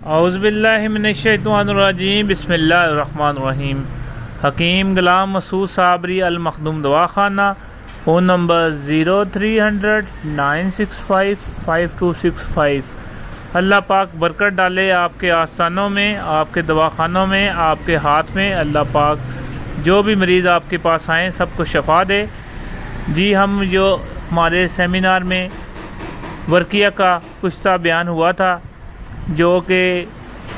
औज़ुबिल्लाहि मिनश्शैतानिर्रजीम बिस्मिल्लाहिर्रहमानिर्रहीम। हकीम गुलाम मसूद साबरी अल मखदूम दवाखाना, phone number 0300 965 5265। अल्लाह पाक बरकत डाले आपके आस्थानों में, आपके दवाखानों में, आपके हाथ में। अल्लाह पाक जो भी मरीज़ आपके पास आएँ सबको शफा दे। जी, हम जो हमारे सेमिनार में वर्किया का कुछ बयान हुआ था, जो कि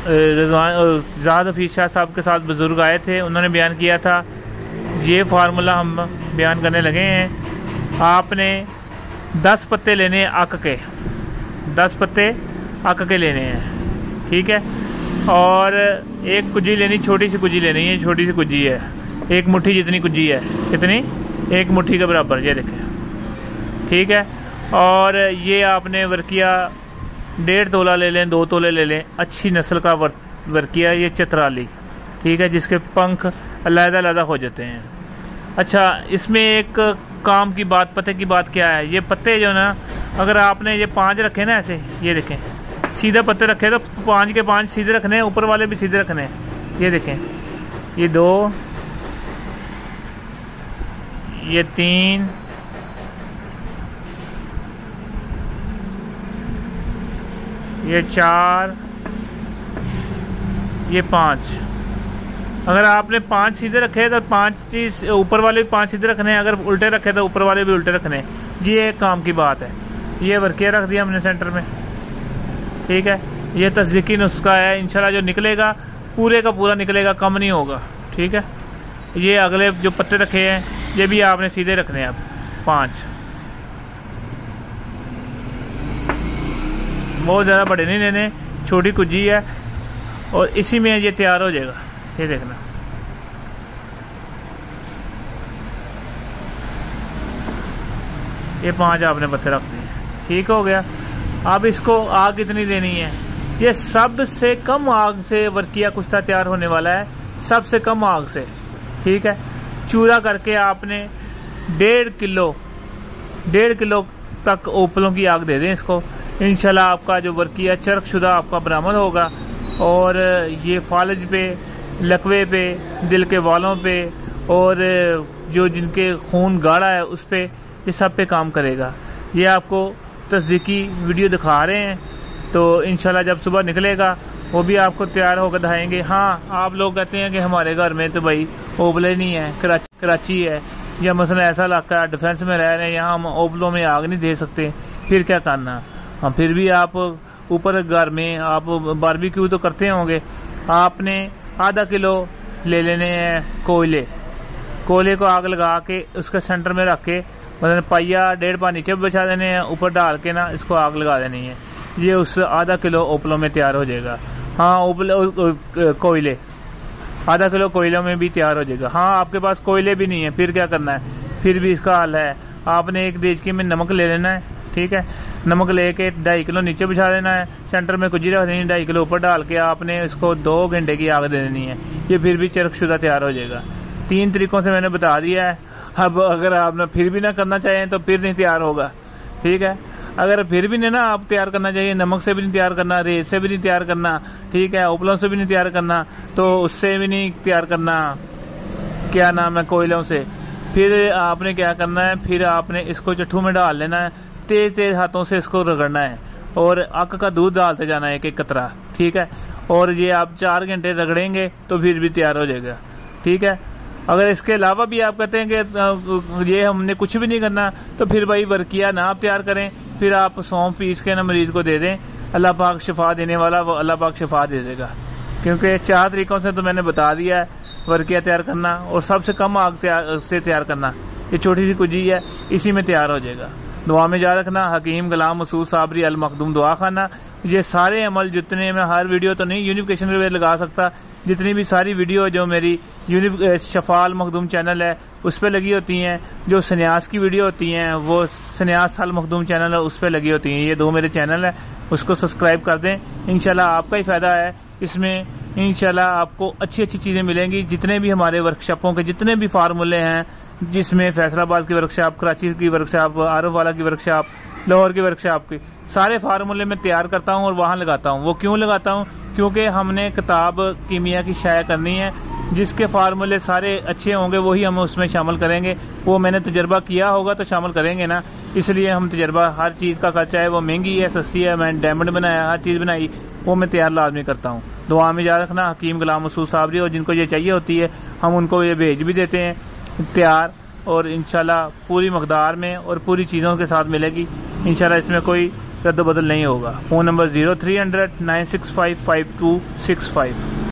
ज़ाहद हफीज़ शाह साहब के साथ बुज़ुर्ग आए थे, उन्होंने बयान किया था। ये फार्मूला हम बयान करने लगे हैं। आपने 10 पत्ते लेने हैं अक के, 10 पत्ते अक के लेने हैं, ठीक है। और एक कुजी लेनी, छोटी सी कुजी लेनी है, छोटी सी कुजी है, एक मुट्ठी जितनी कुजी है। कितनी? एक मुट्ठी के बराबर, ये देखें, ठीक है। और ये आपने वर्किया 1.5 तोला ले लें, 2 तोले ले लें। अच्छी नस्ल का वर्किया, ये चतराली, ठीक है, जिसके पंख अलग-अलग हो जाते हैं। अच्छा, इसमें एक काम की बात, पत्ते की बात क्या है, ये पत्ते जो ना, अगर आपने ये 5 रखे ना ऐसे, ये देखें सीधे पत्ते रखे तो 5 के 5 सीधे रखने हैं, ऊपर वाले भी सीधे रखने हैं। ये देखें, ये 2, ये 3, ये 4, ये 5। अगर आपने 5 सीधे रखे तो 5 चीज़ ऊपर वाले भी 5 सीधे रखने हैं, अगर उल्टे रखे तो ऊपर वाले भी उल्टे रखने हैं। ये एक काम की बात है। ये वर्किया रख दिया हमने सेंटर में, ठीक है। ये तस्दीकी नुस्खा है, इंशाल्लाह जो निकलेगा पूरे का पूरा निकलेगा, कम नहीं होगा, ठीक है। ये अगले जो पत्ते रखे हैं ये भी आपने सीधे रखने हैं। अब 5 बहुत ज़्यादा बड़े नहीं लेने, छोटी कुजी है और इसी में ये तैयार हो जाएगा। ये देखना, ये 5 आपने पत्ते रख दिए, ठीक हो गया। अब इसको आग कितनी देनी है? ये सबसे कम आग से वर्किया कुश्ता तैयार होने वाला है, सबसे कम आग से, ठीक है। चूरा करके आपने 1.5 किलो तक ओपलों की आग दे दें इसको। इंशाल्लाह आपका जो वर्किया चरकशुदा आपका बरामद होगा। और ये फालज पे, लकवे पे, दिल के वालों पे और जो जिनके खून गाढ़ा है उस पे, ये सब पे काम करेगा। ये आपको तस्दीकी वीडियो दिखा रहे हैं, तो इंशाल्लाह जब सुबह निकलेगा वो भी आपको तैयार होकर दिखाएंगे। हाँ, आप लोग कहते हैं कि हमारे घर में तो भाई ओबले नहीं है, कराची है या मसलन ऐसा इलाका डिफेंस में रह रहे हैं, यहाँ हम ओबलों में आग नहीं दे सकते, फिर क्या करना। हाँ, फिर भी आप ऊपर घर में आप बारबेक्यू तो करते होंगे। आपने आधा किलो ले लेने हैं कोयले को आग लगा के उसके सेंटर में रख के, मतलब पाइया 1.5 पा नीचे बिछा देने हैं, ऊपर डाल के ना इसको आग लगा देनी है। ये उस आधा किलो ओपलों में तैयार हो जाएगा। हाँ, कोयले आधा किलो कोयलों में भी तैयार हो जाएगा। हाँ, आपके पास कोयले भी नहीं है, फिर क्या करना है? फिर भी इसका हल है। आपने एक देचकी में नमक ले लेना है, ठीक है। नमक लेके 2.5 किलो नीचे बिछा देना है, सेंटर में कुजी रख देनी, 2.5 किलो ऊपर डाल के आपने इसको 2 घंटे की आग दे देनी है। ये फिर भी चरकशुदा तैयार हो जाएगा। 3 तरीकों से मैंने बता दिया है। अब अगर आपने फिर भी ना करना चाहें तो फिर नहीं तैयार होगा, ठीक है। अगर फिर भी नहीं ना आप तैयार करना चाहिए, नमक से भी नहीं तैयार करना, रेत से भी नहीं तैयार करना, ठीक है, ओपलों से भी नहीं तैयार करना, तो उससे भी नहीं तैयार करना, क्या नाम है, कोयलों से। फिर आपने क्या करना है, फिर आपने इसको चट्ठू में डाल लेना है, तेज हाथों से इसको रगड़ना है और अक का दूध डालते जाना है, एक कतरा, ठीक है। और ये आप 4 घंटे रगड़ेंगे तो फिर भी तैयार हो जाएगा, ठीक है। अगर इसके अलावा भी आप कहते हैं कि ये हमने कुछ भी नहीं करना, तो फिर भाई वर्किया ना आप तैयार करें, फिर आप सौंफ पीस के ना मरीज़ को दे दें। अल्लाह पाक शिफा देने वाला, वो अल्लाह पाक शिफा दे देगा। क्योंकि 4 तरीक़ों से तो मैंने बता दिया है वर्किया तैयार करना, और सबसे कम आग से तैयार करना। ये छोटी सी कुजी है, इसी में तैयार हो जाएगा। दुआ में याद रखना, हकीम गुलाम मसूद साबरी अल मखदूम दवाखाना। ये सारे अमल जितने, मैं हर वीडियो तो नहीं यूनिफिकेशन पे लगा सकता, जितनी भी सारी वीडियो जो मेरी शफा अल मखदूम चैनल है उस पर लगी होती हैं, जो सन्यास की वीडियो होती हैं वो सन्यास अल मखदूम चैनल है उस पर लगी होती हैं। ये 2 मेरे चैनल है, उसको सब्सक्राइब कर दें। इंशाल्लाह आपका ही फ़ायदा है इसमें। इंशाल्लाह आपको अच्छी अच्छी चीज़ें मिलेंगी। जितने भी हमारे वर्कशॉपों के जितने भी फार्मूले हैं, जिसमें फैसलाबाद की वर्कशॉप, कराची की वर्कशॉप, आरफ वाला की वर्कशॉप, लाहौर की वर्कशॉप की सारे फार्मूले मैं तैयार करता हूँ और वहाँ लगाता हूँ। वो क्यों लगाता हूँ? क्योंकि हमने किताब कीमिया की शाया करनी है, जिसके फार्मूले सारे अच्छे होंगे वही हम उसमें शामिल करेंगे। वो मैंने तजर्बा किया होगा तो शामिल करेंगे ना, इसलिए हम तजर्बा हर चीज़ का खर्चा है, वो महंगी है सस्ती है, मैंने डायमंड बनाया, हर चीज़ बनाई, वो मैं तैयार लाजमी करता हूँ। दुआ में याद रखना। हकीम गुलाम मसूद साबरी, और जिनको ये चाहिए होती है हम उनको ये भेज भी देते हैं तैयार, और इंशाल्लाह पूरी मकदार में और पूरी चीज़ों के साथ मिलेगी इंशाल्लाह। इसमें कोई रद्द बदल नहीं होगा। Phone number 0300 965 5265।